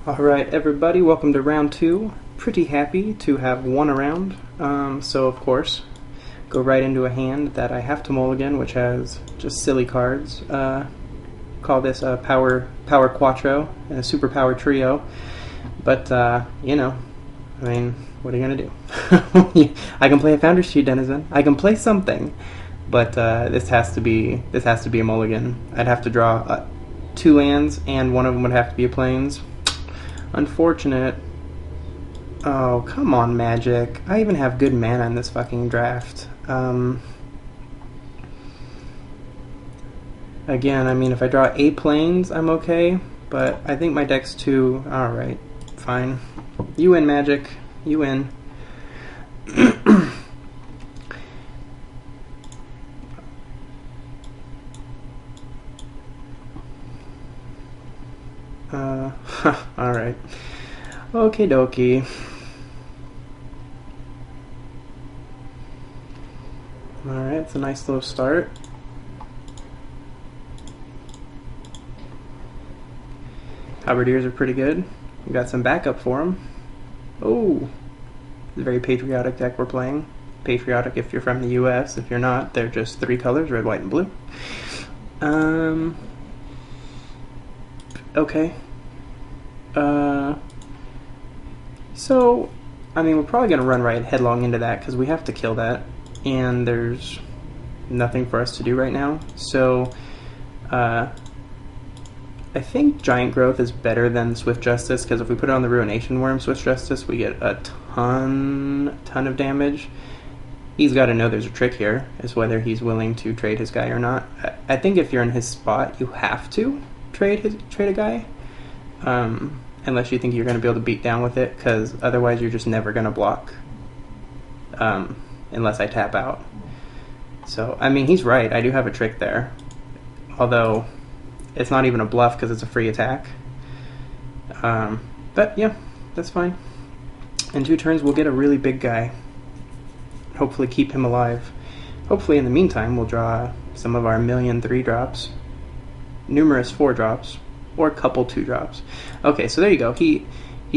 Alright everybody, welcome to round 2. Pretty happy to have won a round. So of course, go right into a hand that I have to mulligan, which has just silly cards. Call this a power quattro and a super power trio. But, you know, I mean, what are you gonna do? I can play a Founder's Cheat Denizen. I can play something. But this has to be a mulligan. I'd have to draw 2 lands, and one of them would have to be a plains. Unfortunate. Oh, come on, Magic. I even have good mana in this fucking draft. Again, I mean, if I draw 8 plains, I'm okay, but I think my deck's too... Alright, fine. You win, Magic. You win. Alright. Okie dokie. Alright, it's a nice little start. Halberdiers are pretty good. We got some backup for them. Oh! It's a very patriotic deck we're playing. Patriotic if you're from the US. If you're not, they're just 3 colors, red, white, and blue. Okay. So, I mean, we're probably going to run right headlong into that because we have to kill that, and there's nothing for us to do right now. So, I think Giant Growth is better than Swift Justice because if we put it on the Ruination Worm, Swift Justice, we get a ton of damage. He's got to know there's a trick here, is whether he's willing to trade his guy or not. I think if you're in his spot, you have to trade a guy. Unless you think you're going to be able to beat down with it, because otherwise you're just never going to block, unless I tap out. So, I mean, he's right, I do have a trick there, although it's not even a bluff because it's a free attack. But yeah, that's fine. In 2 turns we'll get a really big guy, hopefully keep him alive. Hopefully in the meantime we'll draw some of our million 3-drops, numerous 4-drops, or a couple 2-drops. Okay, so there you go. He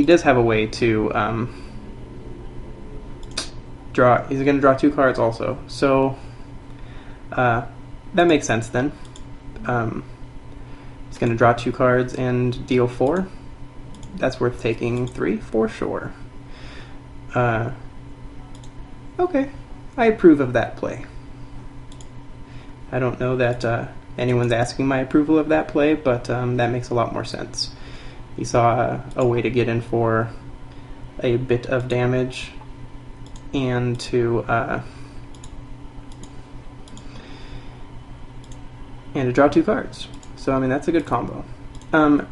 does have a way to draw. He's going to draw 2 cards also. So that makes sense then. He's going to draw 2 cards and deal 4. That's worth taking 3 for sure. Okay, I approve of that play. I don't know that anyone's asking my approval of that play, but that makes a lot more sense. He saw a way to get in for a bit of damage and to draw 2 cards. So I mean, that's a good combo.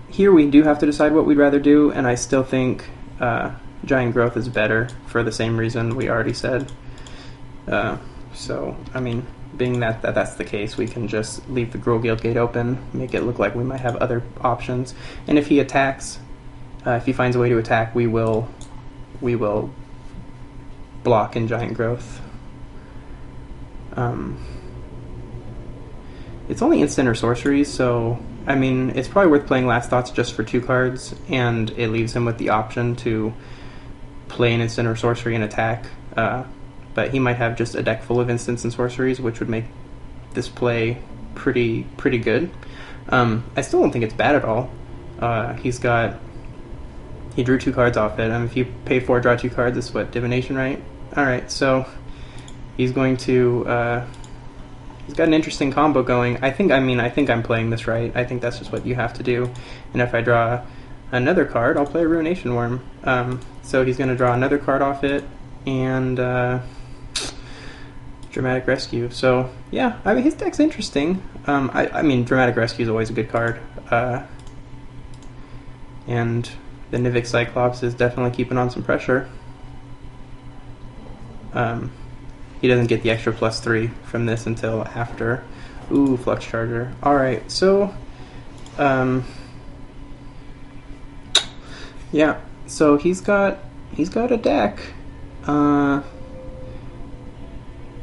Here we do have to decide what we'd rather do, and I still think Giant Growth is better for the same reason we already said. So I mean, being that that's the case, we can just leave the Gruul Guild gate open, make it look like we might have other options, and if he attacks, if he finds a way to attack, we will block in Giant Growth. It's only instant or sorceries, so I mean, it's probably worth playing Last Thoughts just for 2 cards, and it leaves him with the option to play an instant or sorcery and attack. But he might have just a deck full of instants and sorceries, which would make this play pretty good. I still don't think it's bad at all. He drew 2 cards off it. If you pay 4, draw 2 cards, it's what, divination, right? Alright, so he's going to, he's got an interesting combo going. I think I'm playing this right. I think that's just what you have to do. And if I draw another card, I'll play a Ruination Worm. So he's going to draw another card off it, and Dramatic Rescue. So yeah, I mean, his deck's interesting. I mean, Dramatic Rescue is always a good card, and the Nivik Cyclops is definitely keeping on some pressure. He doesn't get the extra +3 from this until after. Ooh, Flux Charger. Alright, so yeah, so he's got a deck.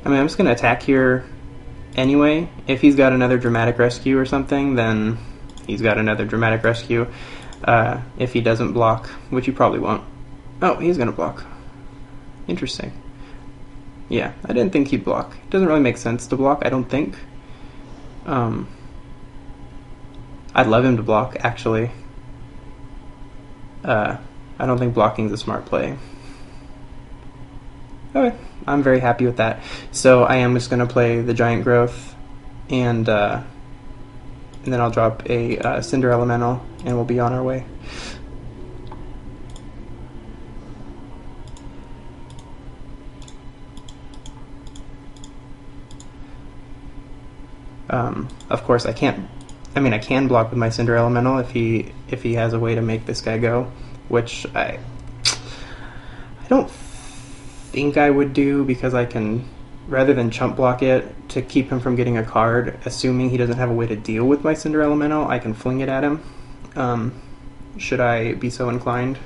I mean, I'm just gonna attack here anyway. If he's got another Dramatic Rescue or something, then he's got another Dramatic Rescue. if he doesn't block, which he probably won't. Oh, he's gonna block. Interesting. Yeah, I didn't think he'd block. It doesn't really make sense to block, I don't think. I'd love him to block, actually. I don't think blocking is a smart play. Okay, I'm very happy with that. So I am just going to play the Giant Growth, and then I'll drop a Cinder Elemental, and we'll be on our way. Of course, I can't. I mean, I can block with my Cinder Elemental if he has a way to make this guy go, which I don't think I would do, because I can, rather than chump block it to keep him from getting a card, assuming he doesn't have a way to deal with my Cinder Elemental, I can fling it at him, should I be so inclined.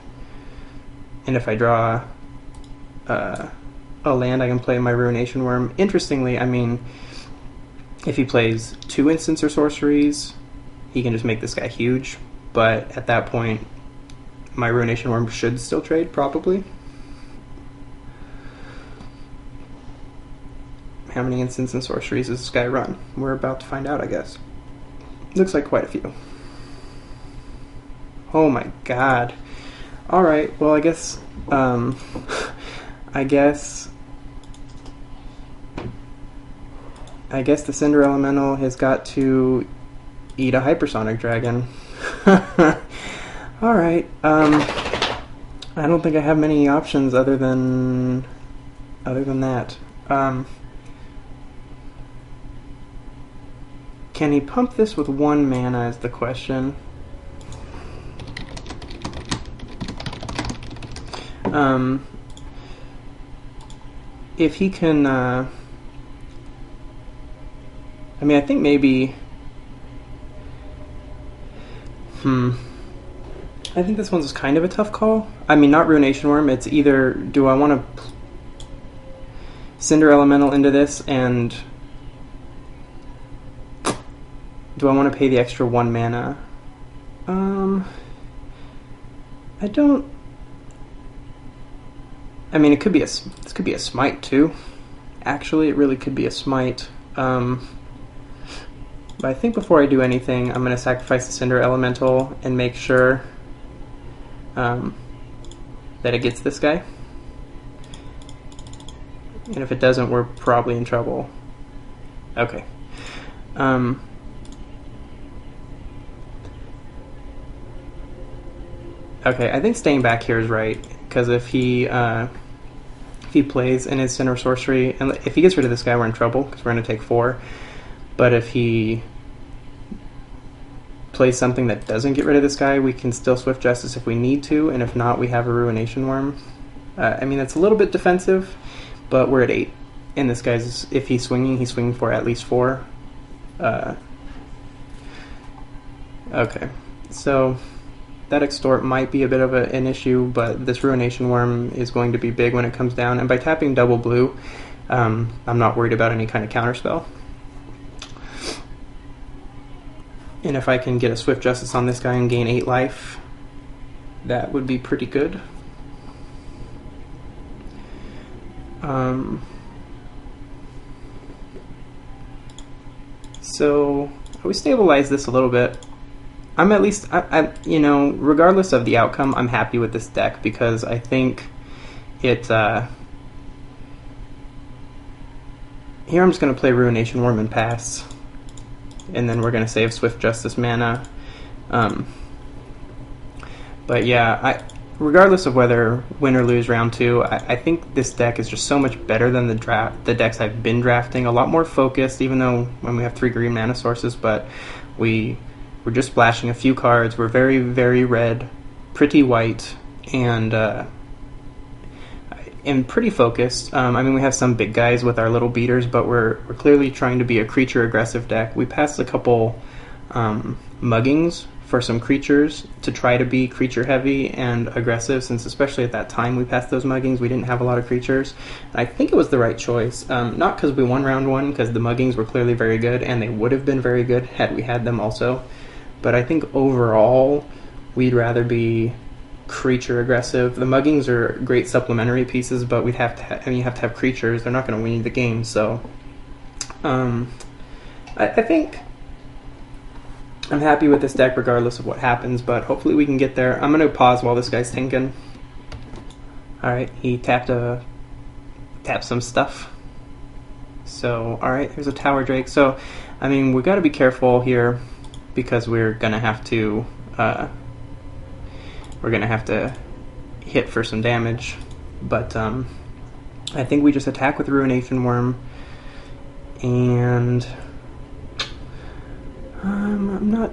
And if I draw a land, I can play my Ruination Worm. Interestingly, I mean, if he plays 2 instants or sorceries, he can just make this guy huge, but at that point, my Ruination Worm should still trade, probably. How many instants and sorceries does this guy run? We're about to find out, I guess. Looks like quite a few. Oh my god. Alright, well, I guess the Cinder Elemental has got to eat a Hypersonic Dragon. Alright, I don't think I have many options other than that. Can he pump this with 1 mana is the question. If he can, I mean, I think maybe, I think this one's kind of a tough call. I mean, not Ruination Worm, it's either, do I want to Cinder Elemental into this, and do I want to pay the extra 1 mana? I don't, I mean, it could be this could be a smite too. Actually, it really could be a smite. But I think before I do anything, I'm going to sacrifice the Cinder Elemental and make sure that it gets this guy. And if it doesn't, we're probably in trouble. Okay. Okay, I think staying back here is right, because if he plays in his Cinder Sorcery, and if he gets rid of this guy, we're in trouble, because we're going to take 4. But if he plays something that doesn't get rid of this guy, we can still Swift Justice if we need to, and if not, we have a Ruination Worm. I mean, it's a little bit defensive, but we're at 8. And this guy's, if he's swinging for at least 4. Okay, so that Extort might be a bit of an issue, but this Ruination Worm is going to be big when it comes down, and by tapping double blue, I'm not worried about any kind of counterspell. And if I can get a Swift Justice on this guy and gain 8 life, that would be pretty good. So we stabilize this a little bit. I'm at least, you know, regardless of the outcome, I'm happy with this deck, because I think it, here I'm just going to play Ruination Worm and pass, and then we're going to save Swift Justice mana. But yeah, regardless of whether win or lose round 2, I think this deck is just so much better than the decks I've been drafting. A lot more focused, even though when we have 3 green mana sources, but we're just splashing a few cards. We're very, very red, pretty white, and pretty focused. I mean, we have some big guys with our little beaters, but we're clearly trying to be a creature aggressive deck. We passed a couple muggings for some creatures to try to be creature heavy and aggressive, since especially at that time we passed those muggings, we didn't have a lot of creatures. I think it was the right choice, not because we won round 1, because the muggings were clearly very good, and they would have been very good had we had them also. But I think overall, we'd rather be creature aggressive. The muggings are great supplementary pieces, but we'd have to. I mean, you have to have creatures. They're not going to win you the game. So, I think I'm happy with this deck regardless of what happens. But hopefully we can get there. I'm going to pause while this guy's thinking. All right, he tapped some stuff. So, all right, here's a Tower Drake. So, I mean, we got to be careful here because we're gonna have to hit for some damage. But I think we just attack with Ruination Worm, and I'm not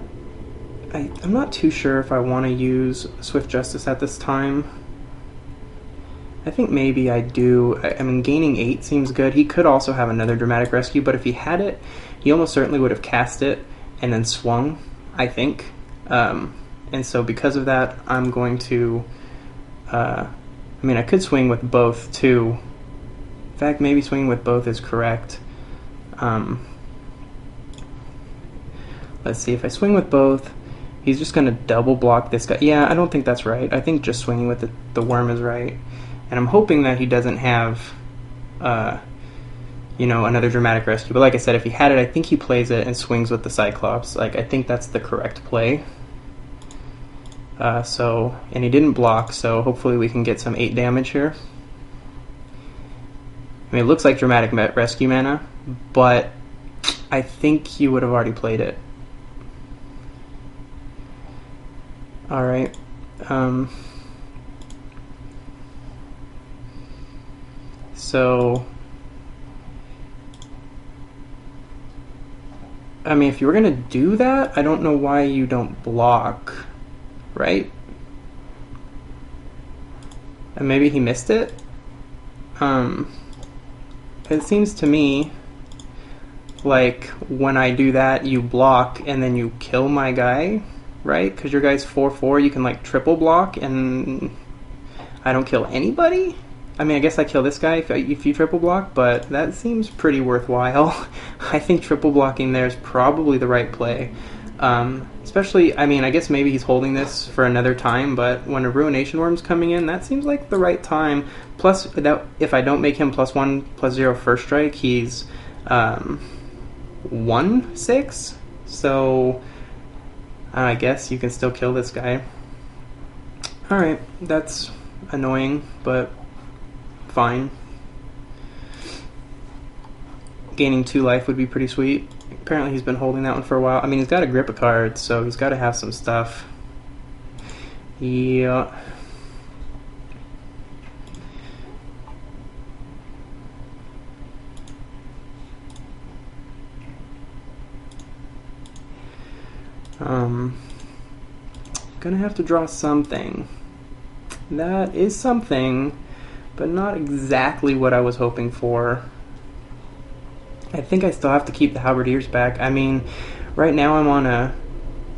too sure if I want to use Swift Justice at this time. I think maybe I do. I mean, gaining 8 seems good. He could also have another Dramatic Rescue, but if he had it, he almost certainly would have cast it and then swung, I think. And so because of that, I'm going to... I mean, I could swing with both, too. In fact, maybe swinging with both is correct. Let's see, if I swing with both, he's just going to double block this guy. Yeah, I don't think that's right. I think just swinging with the worm is right. And I'm hoping that he doesn't have, another Dramatic Rescue. But like I said, if he had it, I think he plays it and swings with the Cyclops. Like, I think that's the correct play. And he didn't block, so hopefully we can get some 8 damage here. I mean, it looks like Dramatic Rescue mana, but I think he would have already played it. Alright. So, I mean, if you were going to do that, I don't know why you don't block, right? And maybe he missed it? It seems to me like when I do that, you block and then you kill my guy, right? Because your guy's 4/4, you can like triple block and I don't kill anybody? I mean, I guess I kill this guy if you triple block, but that seems pretty worthwhile. I think triple blocking there is probably the right play. Especially, I mean, I guess maybe he's holding this for another time, but when a Ruination Worm's coming in, that seems like the right time. Plus, that if I don't make him +1/+0 first strike, he's 1/6. So I guess you can still kill this guy. Alright, that's annoying, but fine. Gaining 2 life would be pretty sweet. Apparently he's been holding that one for a while. I mean, he's got a grip of cards, so he's got to have some stuff. Yeah. Gonna have to draw something. That is something, but not exactly what I was hoping for. I think I still have to keep the Halberdiers back. I mean, right now I'm on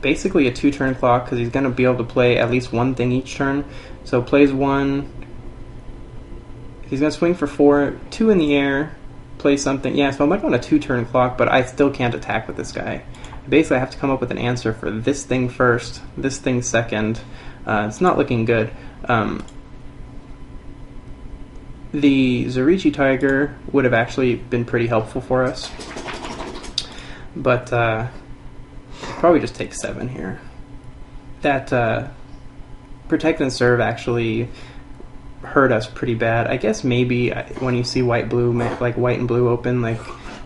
basically a 2-turn clock because he's going to be able to play at least one thing each turn. So plays 1. He's going to swing for 4, 2 in the air, play something. Yeah, so I'm like on a 2-turn clock, but I still can't attack with this guy. Basically, I have to come up with an answer for this thing first, this thing second. It's not looking good. The Zorichi Tiger would have actually been pretty helpful for us, but probably just take 7 here. That Protect and Serve actually hurt us pretty bad. I guess maybe when you see white and blue open, like,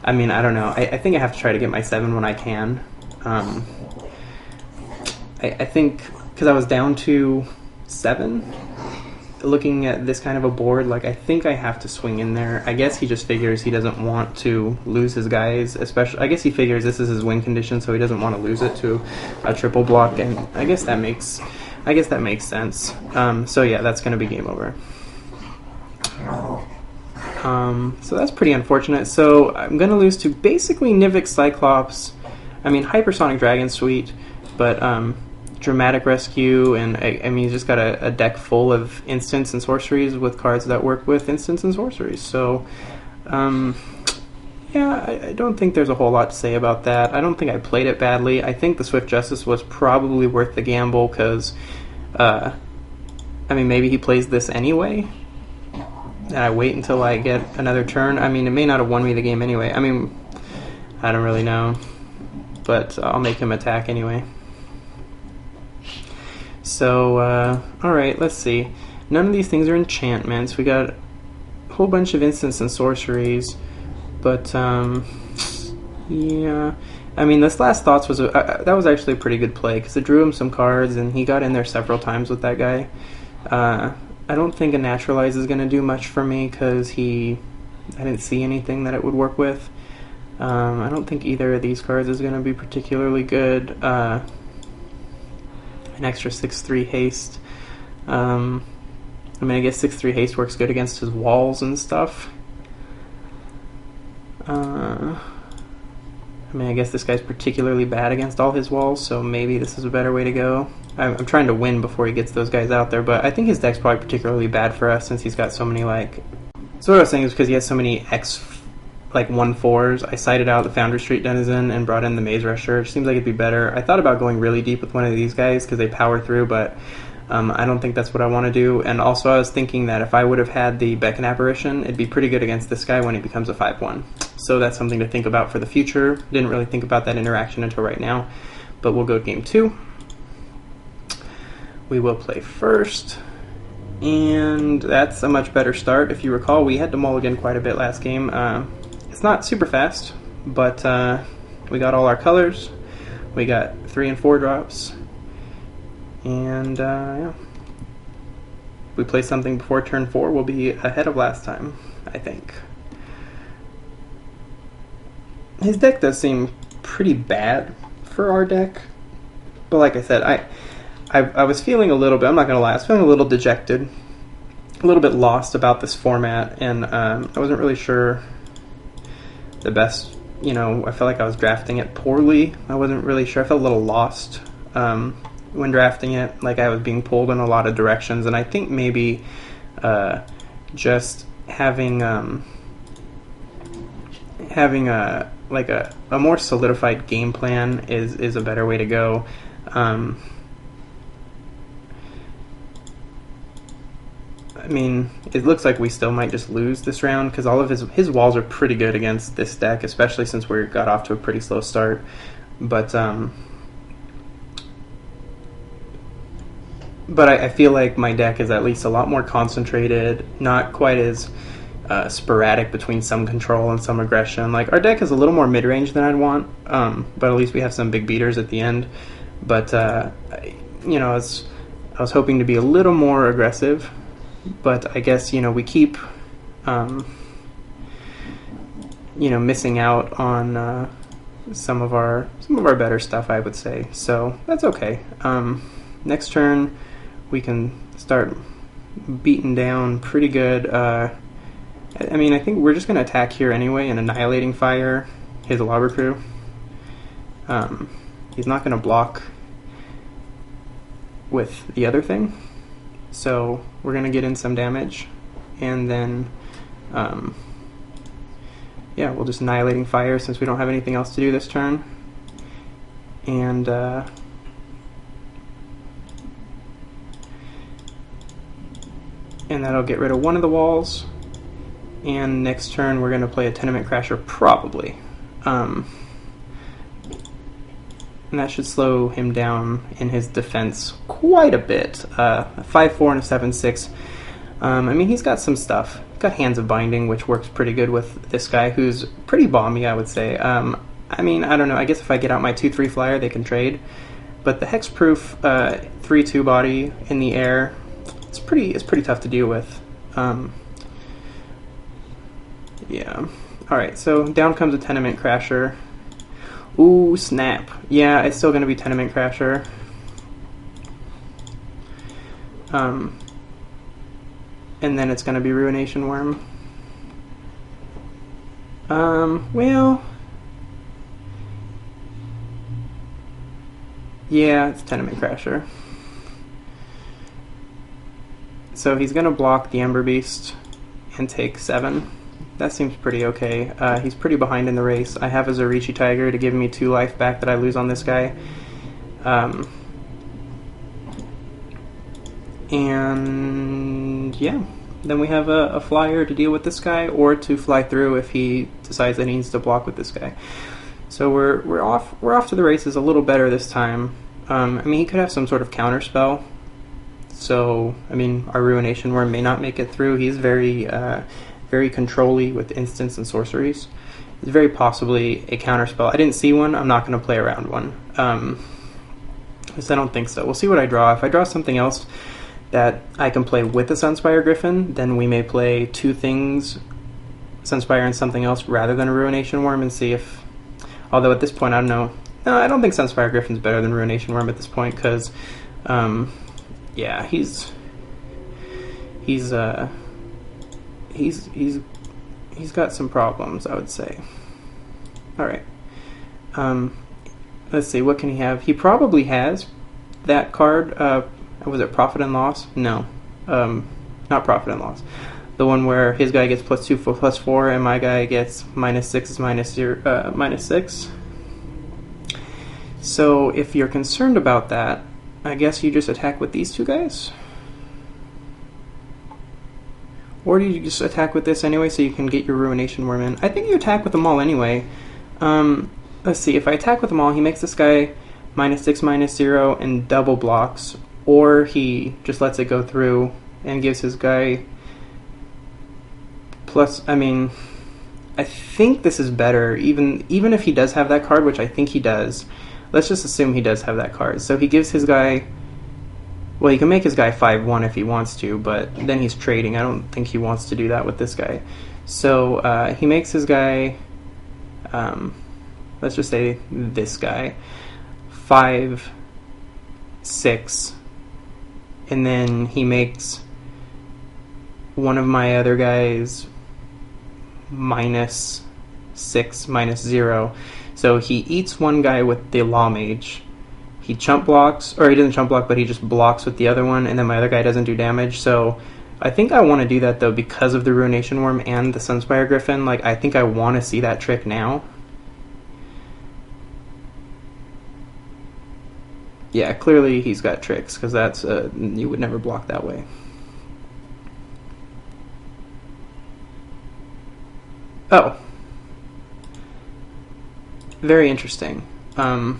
I mean, I don't know. I think I have to try to get my 7 when I can. I think because I was down to 7. Looking at this kind of a board, like, I think I have to swing in there. I guess he just figures he doesn't want to lose his guys, especially, I guess he figures this is his win condition, so he doesn't want to lose it to a triple block, and I guess that makes sense. So yeah, that's going to be game over. So that's pretty unfortunate. So I'm going to lose to basically Nivix Cyclops. I mean, Hypersonic Dragon's sweet, but Dramatic Rescue, and I mean, he's just got a deck full of instants and sorceries with cards that work with instants and sorceries. So, Yeah, I don't think there's a whole lot to say about that. I don't think I played it badly. I think the Swift Justice was probably worth the gamble because, I mean, maybe he plays this anyway, and I wait until I get another turn. I mean, it may not have won me the game anyway. I mean, I don't really know, but I'll make him attack anyway. So, alright, let's see. None of these things are enchantments. We got a whole bunch of instants and sorceries, but, yeah. I mean, this Last Thoughts was that was actually a pretty good play, because it drew him some cards, and he got in there several times with that guy. I don't think a Naturalize is going to do much for me, because I didn't see anything that it would work with. I don't think either of these cards is going to be particularly good. An extra 6/3 haste. I mean, I guess 6/3 haste works good against his walls and stuff. I mean, I guess this guy's particularly bad against all his walls, so maybe this is a better way to go. I'm trying to win before he gets those guys out there, but I think his deck's probably particularly bad for us since he's got so many, like... So what I was saying is because he has so many 1/4s, I cited out the Foundry Street Denizen and brought in the Maze Rusher. It seems like it'd be better. I thought about going really deep with one of these guys because they power through, but I don't think that's what I want to do. And also I was thinking that if I would have had the Beckon Apparition, it'd be pretty good against this guy when he becomes a 5/1. So that's something to think about for the future. Didn't really think about that interaction until right now, but we'll go to game 2. We will play first, and that's a much better start. If you recall, we had to mulligan quite a bit last game. It's not super fast, but we got all our colors. We got 3 and 4 drops, and yeah. If we play something before turn 4, we'll be ahead of last time, I think. His deck does seem pretty bad for our deck, but like I said, I was feeling a little bit, I'm not going to lie, I was feeling a little dejected, a little bit lost about this format, and I wasn't really sure the best, I felt like I was drafting it poorly. I wasn't really sure. I felt a little lost when drafting it, like I was being pulled in a lot of directions, and I think maybe just having a more solidified game plan is a better way to go. I mean, it looks like we still might just lose this round because all of his walls are pretty good against this deck, especially since we got off to a pretty slow start. But I feel like my deck is at least a lot more concentrated, not quite as sporadic between some control and some aggression. Like, our deck is a little more mid-range than I'd want, but at least we have some big beaters at the end. But I was hoping to be a little more aggressive. But I guess, we keep, missing out on some of our better stuff, I would say. So that's okay. Next turn, we can start beating down pretty good. I mean, I think we're just going to attack here anyway and Annihilating Fire his Lobber Crew. He's not going to block with the other thing. So we're going to get in some damage, and then, yeah, we'll just Annihilating Fire since we don't have anything else to do this turn. And that'll get rid of one of the walls. And next turn we're going to play a Tenement Crasher, probably. And that should slow him down in his defense quite a bit. A 5/4 and a 7/6. I mean, he's got some stuff. He's got Hands of Binding, which works pretty good with this guy, who's pretty bomby, I would say. I mean, I don't know. I guess if I get out my 2/3 flyer, they can trade. But the Hexproof 3/2 body in the air, it's pretty tough to deal with. Yeah. All right. So down comes a Tenement Crasher. Ooh, snap. Yeah, it's still going to be Tenement Crasher. And then it's going to be Ruination Worm. Well... yeah, it's Tenement Crasher. So he's going to block the Ember Beast and take 7. that seems pretty okay. He's pretty behind in the race. I have a Zorichi Tiger to give me 2 life back that I lose on this guy. And yeah, then we have a flyer to deal with this guy, or to fly through if he decides that he needs to block with this guy. So we're off to the races a little better this time. I mean, he could have some sort of counter spell. So I mean, our Ruination Worm may not make it through. He's very very control-y with instants and sorceries. It's very possibly a counter spell. I didn't see one. I'm not going to play around one. Because I don't think so. We'll see what I draw. If I draw something else that I can play with the Sunspire Griffin, then we may play 2 things, Sunspire and something else, rather than a Ruination Worm, and see if... Although at this point, I don't know. No, I don't think Sunspire Griffin's better than Ruination Worm at this point, because, yeah, he's got some problems, I would say. Alright. Let's see, what can he have? He probably has that card, was it Profit and Loss? No. Not Profit and Loss. The one where his guy gets +2 for +4 and my guy gets -6 -6. So if you're concerned about that, I guess you just attack with these 2 guys? Or do you just attack with this anyway so you can get your Ruination Worm in? I think you attack with them all anyway. Let's see, if I attack with them all, he makes this guy -6 -0 and double blocks, or he just lets it go through and gives his guy plus. I mean, I think this is better, even if he does have that card, which I think he does. Let's just assume he does have that card. So he gives his guy, well, he can make his guy 5/1 if he wants to, but then he's trading. I don't think he wants to do that with this guy. So he makes his guy, let's just say this guy, 5/6, and then he makes one of my other guys -6 -0. So he eats one guy with the Law Mage. He chump blocks, or he doesn't chump block, but he just blocks with the other one, and then my other guy doesn't do damage. So I think I want to do that though because of the Ruination Worm and the Sunspire Griffin. Like, I think I want to see that trick now. Yeah, clearly he's got tricks, because that's you would never block that way. Oh. Very interesting. I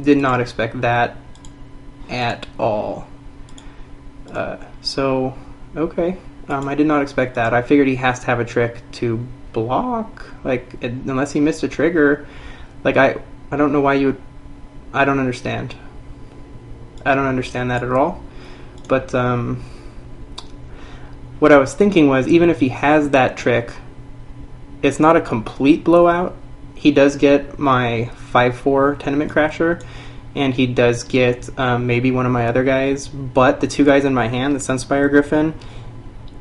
did not expect that at all. So, okay. I did not expect that. I figured he has to have a trick to block. Like, unless he missed a trigger. Like, I don't know why you would... I don't understand. I don't understand that at all. But, what I was thinking was, even if he has that trick, it's not a complete blowout. He does get my 5/4 Tenement Crasher, and he does get maybe one of my other guys, but the 2 guys in my hand, the Sunspire Griffin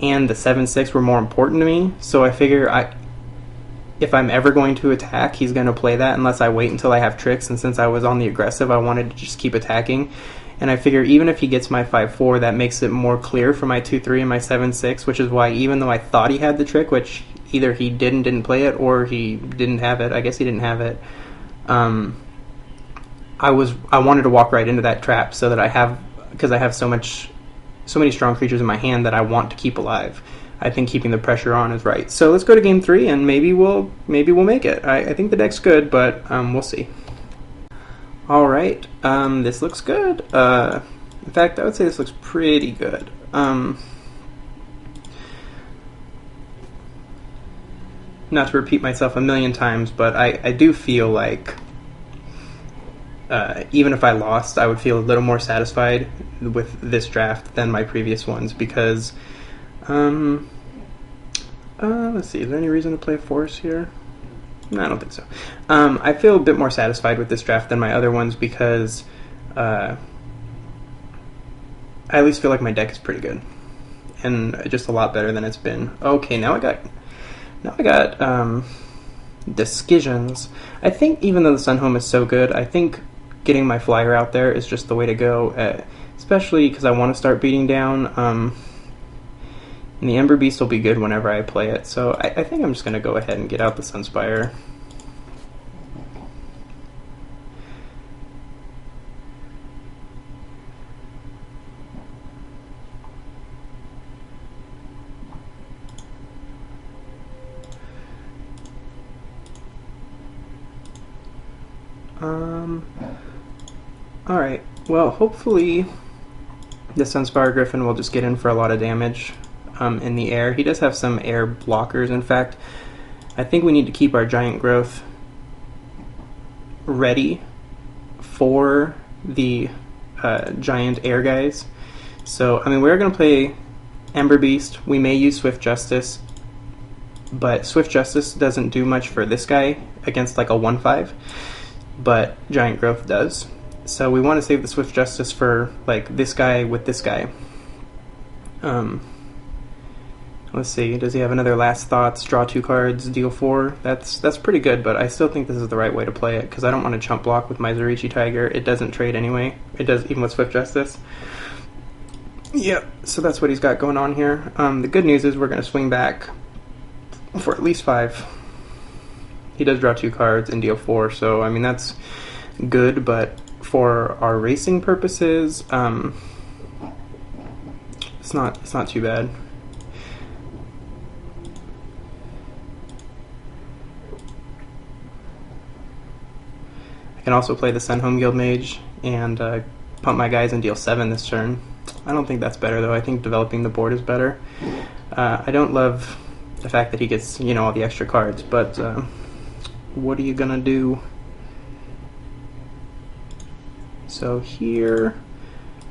and the 7/6, were more important to me. So I figure if I'm ever going to attack, he's going to play that unless I wait until I have tricks, and since I was on the aggressive, I wanted to just keep attacking. And I figure even if he gets my 5/4, that makes it more clear for my 2/3 and my 7/6, which is why even though I thought he had the trick, which either he didn't play it, or he didn't have it, I guess he didn't have it, I wanted to walk right into that trap so that because I have so many strong creatures in my hand that I want to keep alive. I think keeping the pressure on is right. So let's go to game 3, and maybe we'll make it. I think the deck's good, but we'll see. Alright, this looks good. In fact, I would say this looks pretty good. Not to repeat myself a million times, but I do feel like even if I lost, I would feel a little more satisfied with this draft than my previous ones, because let's see, is there any reason to play Force here? No, I don't think so. I feel a bit more satisfied with this draft than my other ones, because I at least feel like my deck is pretty good, and just a lot better than it's been. Okay, now I got Decisions. I think even though the Sunhome is so good, I think getting my flyer out there is just the way to go, especially because I want to start beating down And the Ember Beast will be good whenever I play it, so I think I'm just going to go ahead and get out the Sunspire. Alright, well, hopefully the Sunspire Griffin will just get in for a lot of damage in the air. He does have some air blockers. In fact, I think we need to keep our Giant Growth ready for the giant air guys. So, I mean, we're going to play Ember Beast. We may use Swift Justice, but Swift Justice doesn't do much for this guy against like a 1/5, but Giant Growth does. So we want to save the Swift Justice for like this guy with this guy. Let's see, does he have another Last Thoughts, draw 2 cards, deal 4? That's pretty good, but I still think this is the right way to play it, because I don't want to chump block with my Zurichi Tiger. It doesn't trade anyway. It does even with Swift Justice. Yep, so that's what he's got going on here. The good news is we're going to swing back for at least 5. He does draw 2 cards and deal 4, so I mean that's good, but for our racing purposes, it's not too bad. I can also play the Sunhome Guild Mage and pump my guys and deal 7 this turn. I don't think that's better though. I think developing the board is better. I don't love the fact that he gets, you know, all the extra cards, but what are you gonna do? So here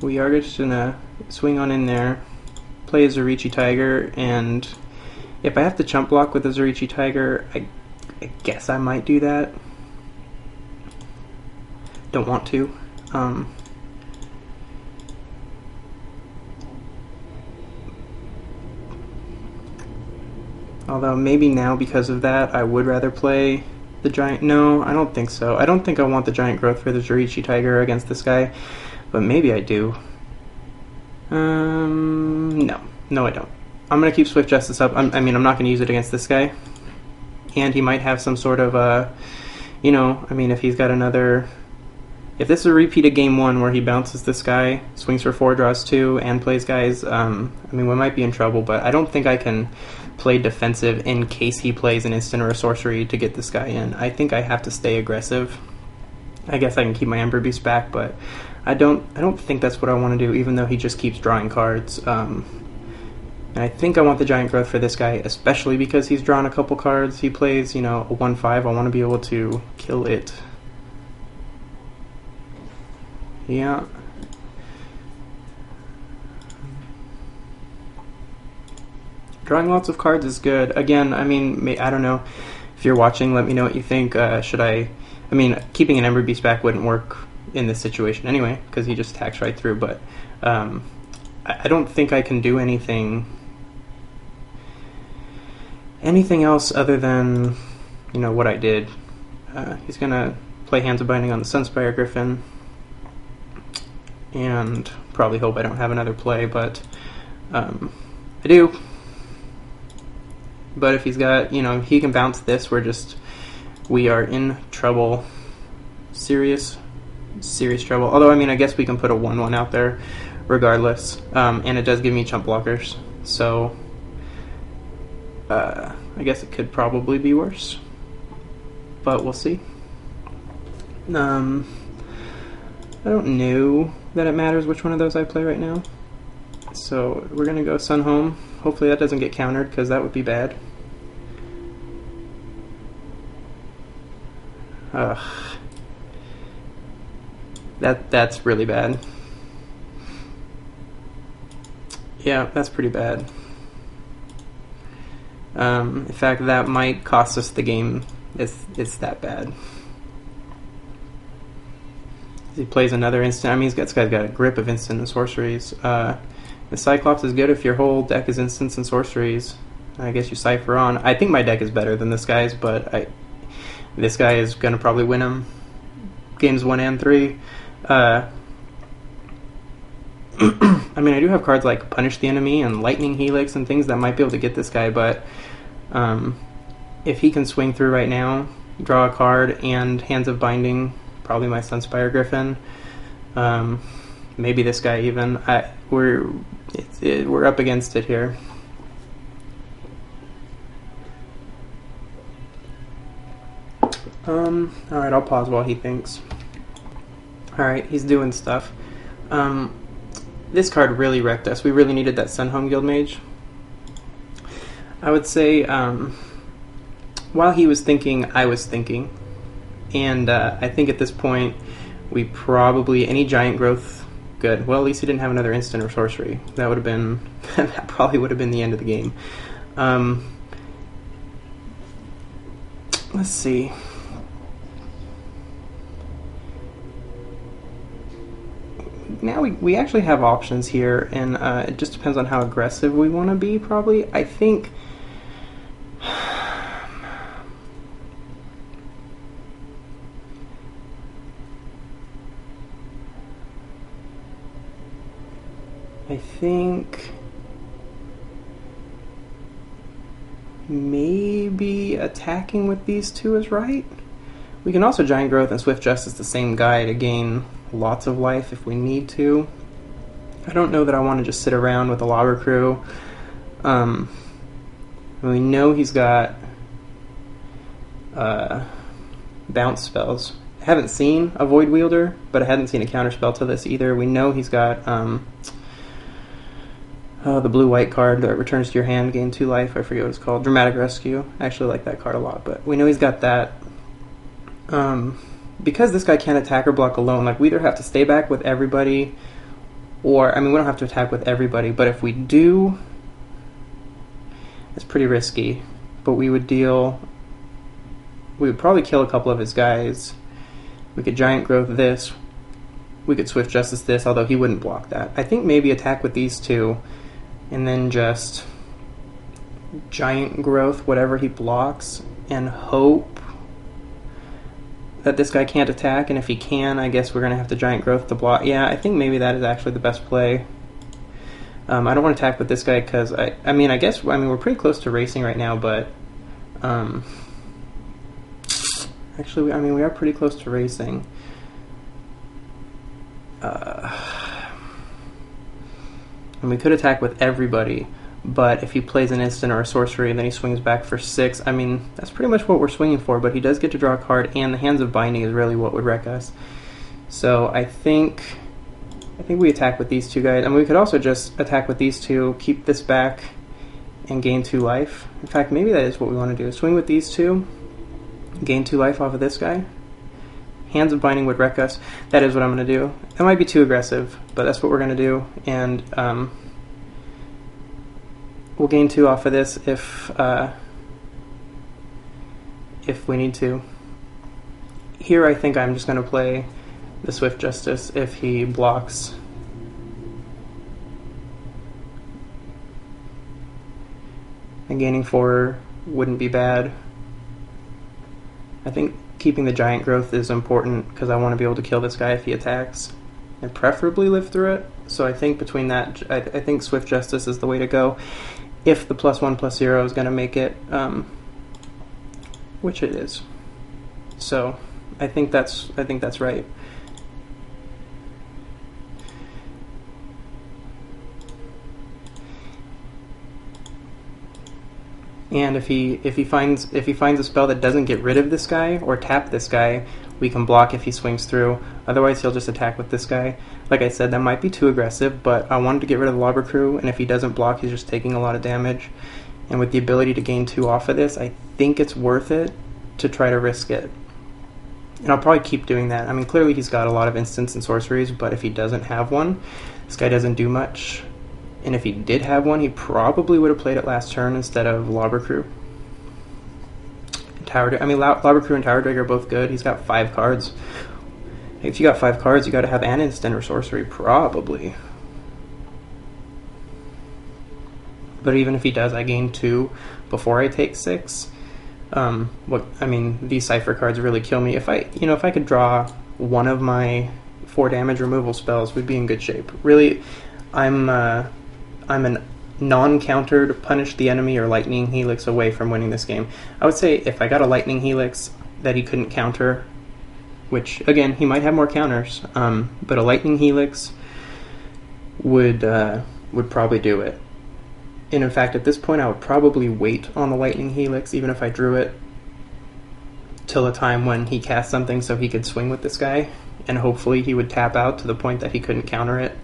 we are just gonna swing on in there, play a Zurichi Tiger, and if I have to chump block with a Zurichi Tiger, I guess I might do that. Don't want to. Although maybe now because of that I would rather play the Giant. No, I don't think so. I don't think I want the Giant Growth for the Zurichi Tiger against this guy, but maybe I do. No I don't. I'm gonna keep Swift Justice up. I mean, I'm not gonna use it against this guy, and he might have some sort of you know, I mean, if he's got another, if this is a repeat of game 1 where he bounces this guy, swings for 4, draws 2, and plays guys, I mean, we might be in trouble, but I don't think I can play defensive in case he plays an instant or a sorcery to get this guy in. I think I have to stay aggressive. I guess I can keep my Ember Beast back, but I don't think that's what I want to do, even though he just keeps drawing cards. And I think I want the Giant Growth for this guy, especially because he's drawn a couple cards. He plays, you know, a 1/5. I want to be able to kill it. Yeah. Drawing lots of cards is good. Again, I mean, I don't know. If you're watching, let me know what you think. Should I mean, keeping an Ember Beast back wouldn't work in this situation anyway, because he just attacks right through, but I don't think I can do anything else other than, you know, what I did. He's going to play Hands of Binding on the Sunspire Griffin, and probably hope I don't have another play, but I do. But if he's got, you know, he can bounce this, we are in trouble. Serious trouble. Although, I mean, I guess we can put a 1/1 out there regardless, and it does give me chump blockers, so I guess it could probably be worse, but we'll see. I don't know that it matters which one of those I play right now, so we're gonna go Sun Home. Hopefully that doesn't get countered, because that would be bad. That's really bad. Yeah, that's pretty bad. In fact, that might cost us the game. It's that bad. He plays another instant. I mean, this guy's got a grip of instant and sorceries. The Cyclops is good if your whole deck is instants and sorceries. I guess you Cypher on. I think my deck is better than this guy's, but this guy is going to probably win him games 1 and 3. I mean, I do have cards like Punish the Enemy and Lightning Helix and things that might be able to get this guy, but if he can swing through right now, draw a card, and Hands of Binding, probably my Sunspire Griffin, maybe this guy even, we're up against it here. Alright, I'll pause while he thinks. Alright, he's doing stuff. This card really wrecked us. We really needed that Sunhome Guildmage. I would say, while he was thinking, I was thinking. And I think at this point, we probably, any Giant Growth, good. Well, at least he didn't have another instant or sorcery. That would have been, that probably would have been the end of the game. Let's see. Now we actually have options here, and it just depends on how aggressive we want to be, probably. I think... maybe attacking with these two is right. We can also Giant Growth and Swift Justice the same guy to gain lots of life if we need to. I don't know that I want to just sit around with a Logger Crew. We know he's got bounce spells. I haven't seen a Void Wielder, but I hadn't seen a counterspell to this either. We know he's got the blue-white card that returns to your hand, gain 2 life. I forget what it's called. Dramatic Rescue. I actually like that card a lot, but we know he's got that. Because this guy can't attack or block alone, like, we either have to stay back with everybody, or, I mean, we don't have to attack with everybody, but if we do, it's pretty risky. But we would probably kill a couple of his guys. We could Giant Growth this. We could Swift Justice this, although he wouldn't block that. I think maybe attack with these two, and then just Giant Growth whatever he blocks, and hope that this guy can't attack, and if he can, I guess we're going to have to Giant Growth to block. Yeah, I think maybe that is actually the best play. I don't want to attack with this guy because, I mean, we're pretty close to racing right now, but actually, I mean, we are pretty close to racing. And we could attack with everybody, but if he plays an instant or a sorcery and then he swings back for 6, I mean, that's pretty much what we're swinging for, but he does get to draw a card, and the Hands of Binding is really what would wreck us. So I think we attack with these two guys. I mean, we could also just attack with these two, keep this back, and gain 2 life. In fact, maybe that is what we want to do. Swing with these two, gain 2 life off of this guy. Hands of Binding would wreck us. That is what I'm going to do. That might be too aggressive, but that's what we're going to do. And we'll gain 2 off of this if we need to. Here I think I'm just going to play the Swift Justice if he blocks. And gaining 4 wouldn't be bad. I think keeping the Giant Growth is important because I want to be able to kill this guy if he attacks, and preferably live through it. So I think between that, I think Swift Justice is the way to go if the +1/+0 is going to make it, which it is. So I think that's right. And if he finds a spell that doesn't get rid of this guy or tap this guy, we can block if he swings through. Otherwise, he'll just attack with this guy. Like I said, that might be too aggressive, but I wanted to get rid of the Logger Crew, and if he doesn't block, he's just taking a lot of damage. And with the ability to gain 2 off of this, I think it's worth it to try to risk it. And I'll probably keep doing that. I mean, clearly he's got a lot of instants and sorceries, but if he doesn't have one, this guy doesn't do much. And if he did have one, he probably would have played it last turn instead of Logger Crew. Logger Crew and Tower Drag are both good. He's got 5 cards. If you got 5 cards, you got to have an instant or sorcery, probably. But even if he does, I gain 2 before I take 6. These Cipher cards really kill me. If I could draw one of my 4 damage removal spells, we'd be in good shape. Really, I'm a non-countered punish the enemy or lightning helix away from winning this game. I would say if I got a lightning helix that he couldn't counter, which again he might have more counters, but a lightning helix would probably do it. And in fact, at this point, I would probably wait on the lightning helix, even if I drew it, till a time when he cast something so he could swing with this guy, and hopefully he would tap out to the point that he couldn't counter it.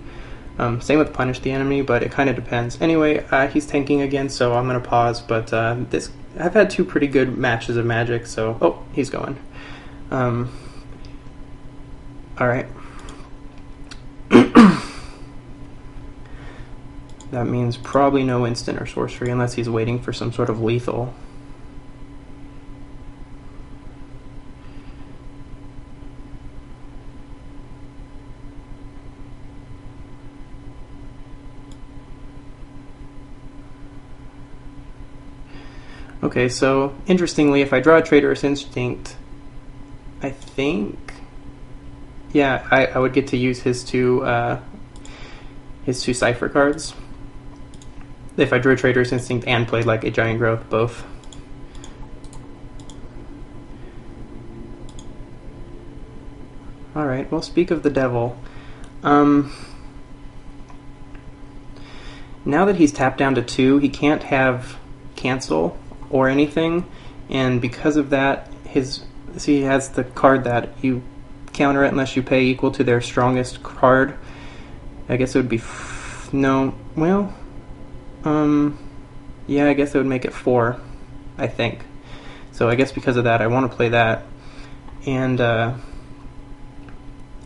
Same with punish the enemy, but it kind of depends. Anyway, he's tanking again, so I'm going to pause, but I've had two pretty good matches of Magic, so... Oh, he's going. Alright. That means probably no instant or sorcery unless he's waiting for some sort of lethal. Okay, so interestingly, if I draw a Traitorous Instinct, I think, yeah, I would get to use his two Cipher cards. If I drew a Traitorous Instinct and played like a Giant Growth, both. Alright, well, speak of the devil. Now that he's tapped down to 2, he can't have cancel or anything, and because of that, he has the card that you counter it unless you pay equal to their strongest card. I guess it would be... yeah, I guess it would make it 4, I think. So I guess because of that, I want to play that. And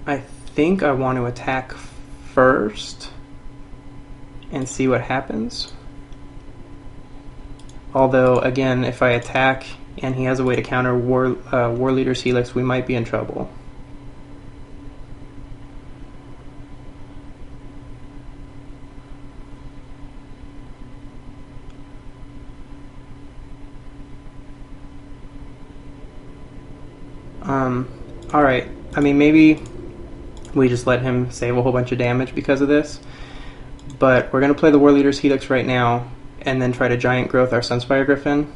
I think I want to attack first and see what happens. Although, again, if I attack and he has a way to counter War Leader's Helix, we might be in trouble. Alright, I mean, maybe we just let him save a whole bunch of damage because of this, but we're going to play the War Leader's Helix right now, and then try to Giant Growth our Sunspire Griffin.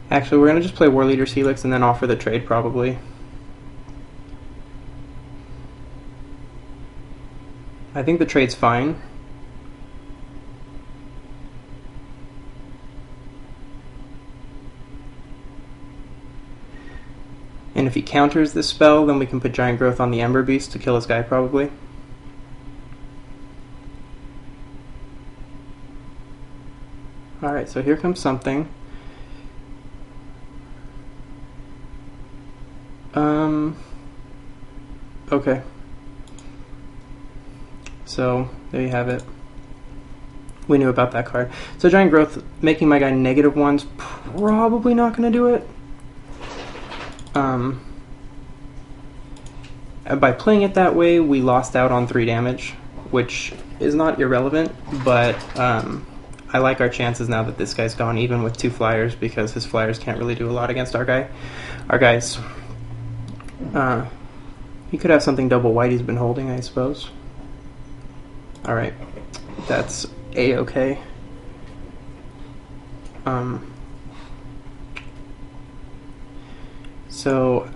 Actually, we're going to just play War Leader's Helix and then offer the trade, probably. I think the trade's fine. And if he counters this spell, then we can put Giant Growth on the Ember Beast to kill this guy, probably. Alright, so here comes something. Okay. So, there you have it. We knew about that card. So Giant Growth, making my guy -1's probably not going to do it. By playing it that way, we lost out on 3 damage, which is not irrelevant, but I like our chances now that this guy's gone, even with 2 flyers, because his flyers can't really do a lot against our guys. He could have something double white he's been holding, I suppose. Alright, that's A-okay. So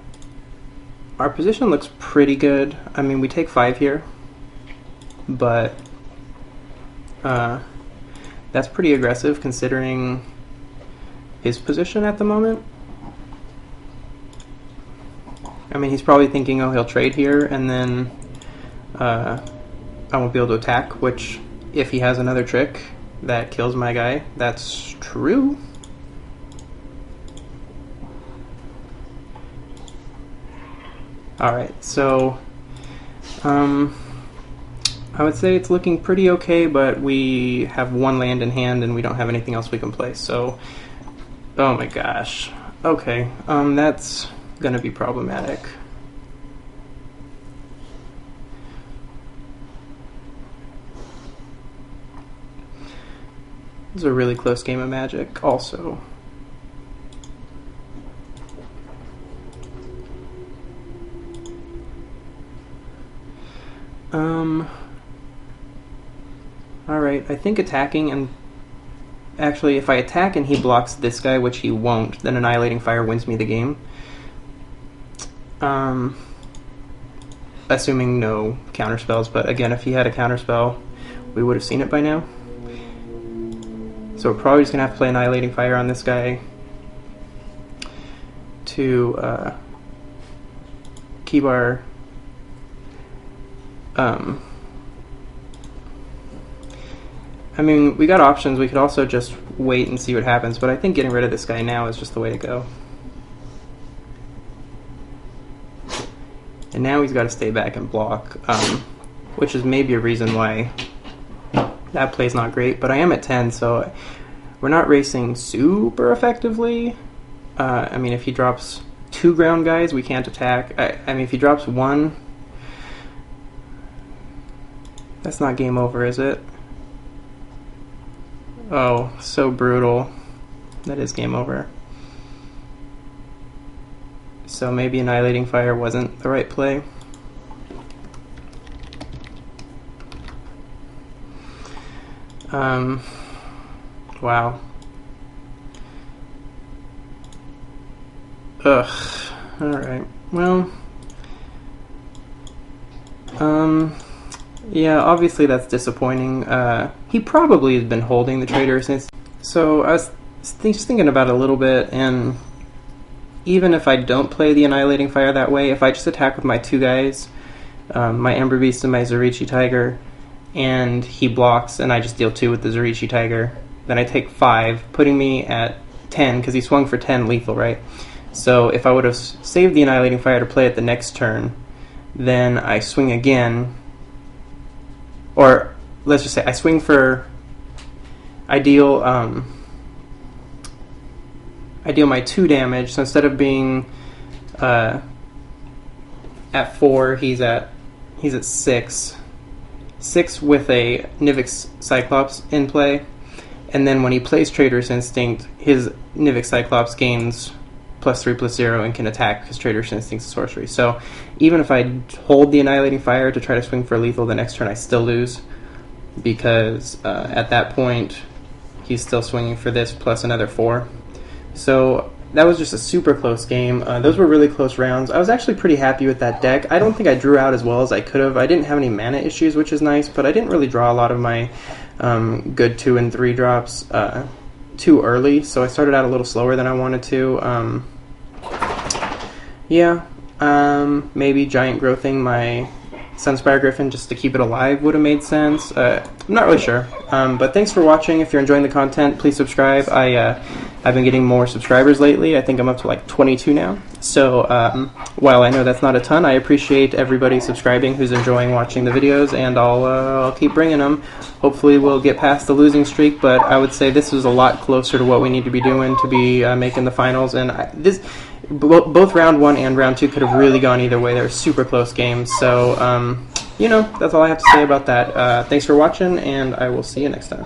our position looks pretty good. I mean, we take 5 here, but that's pretty aggressive considering his position at the moment. I mean, he's probably thinking, oh, he'll trade here, and then I won't be able to attack, which, if he has another trick that kills my guy, that's true. Alright, so I would say it's looking pretty okay, but we have 1 land in hand and we don't have anything else we can play, so oh my gosh. Okay, that's gonna be problematic. This is a really close game of Magic also. Alright, I think attacking and... Actually, if I attack and he blocks this guy, which he won't, then Annihilating Fire wins me the game. Assuming no counterspells, but again, if he had a counterspell, we would have seen it by now. So we're probably just going to have to play Annihilating Fire on this guy to keep our... I mean, we got options. We could also just wait and see what happens, but I think getting rid of this guy now is just the way to go. And now he's got to stay back and block, which is maybe a reason why that play's not great, but I am at 10, so we're not racing super effectively. I mean, if he drops 2 ground guys, we can't attack. I mean, if he drops 1, that's not game over, is it? Oh, so brutal. That is game over. So maybe Annihilating Fire wasn't the right play. Wow. Ugh. Alright. Well. Yeah, obviously that's disappointing. He probably has been holding the trader since... So I was just thinking about it a little bit, and even if I don't play the Annihilating Fire that way, if I just attack with my 2 guys, my Ember Beast and my Zurichi Tiger, and he blocks and I just deal 2 with the Zurichi Tiger, then I take 5, putting me at 10, because he swung for 10 lethal, right? So if I would have saved the Annihilating Fire to play it the next turn, then I swing again, or let's just say I swing for... I deal my 2 damage, so instead of being at 4, he's at 6. 6 with a Nivix Cyclops in play, and then when he plays Trader's Instinct, his Nivix Cyclops gains +3/+0 and can attack because Trader's Instinct is sorcery. So even if I hold the Annihilating Fire to try to swing for lethal the next turn, I still lose, because at that point he's still swinging for this plus another 4. So that was just a super close game. Those were really close rounds. I was actually pretty happy with that deck. I don't think I drew out as well as I could have. I didn't have any mana issues, which is nice, but I didn't really draw a lot of my good 2 and 3 drops too early, so I started out a little slower than I wanted to. Maybe Giant Growthing my Sunspire Griffin just to keep it alive would have made sense. I'm not really sure. But thanks for watching. If you're enjoying the content, please subscribe. I've been getting more subscribers lately. I think I'm up to like 22 now. So while I know that's not a ton, I appreciate everybody subscribing who's enjoying watching the videos, and I'll keep bringing them. Hopefully we'll get past the losing streak, but I would say this is a lot closer to what we need to be doing to be making the finals. And both round 1 and round 2 could have really gone either way. They're super close games. So, that's all I have to say about that. Thanks for watching, and I will see you next time.